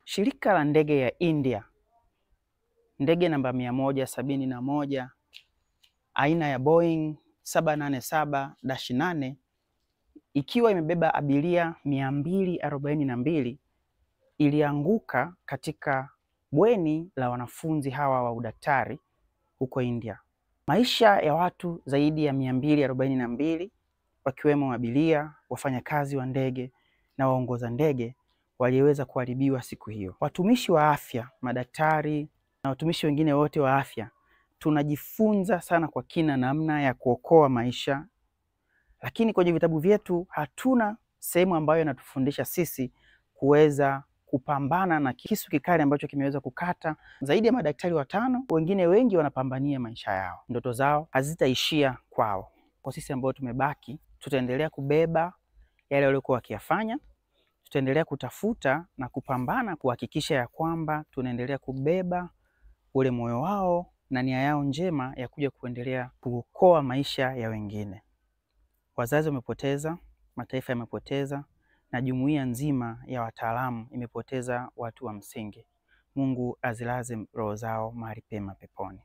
Shirika la ndege ya India, ndege namba 171 aina ya Boeing 787-8 ikiwa imebeba abiria 242 ilianguka katika bweni la wanafunzi hawa wa udaktari huko India. Maisha ya watu zaidi ya 242 wakiwemo abiria, wafanyakazi wa ndege na waongoza ndege waliweza kuharibiwa siku hiyo. Watumishi wa afya, madaktari na watumishi wengine wote wa afya tunajifunza sana kwa kina namna ya kuokoa maisha, lakini kwenye vitabu vyetu hatuna sehemu ambayo inatufundisha sisi kuweza kupambana na kisu kikali ambacho kimeweza kukata zaidi ya madaktari 5. Wengine wengi wanapambania maisha yao, ndoto zao hazitaishia kwao. Kwa sisi ambao tumebaki, tutaendelea kubeba yale waliokuwa wakiyafanya, tutaendelea kutafuta na kupambana kuhakikisha ya kwamba tunaendelea kubeba ule moyo wao na nia yao njema ya kuja kuendelea kuokoa maisha ya wengine. Wazazi wamepoteza, mataifa yamepoteza, na jumuiya nzima ya wataalamu imepoteza watu wa msingi. Mungu azilaze roho zao mahali pema peponi.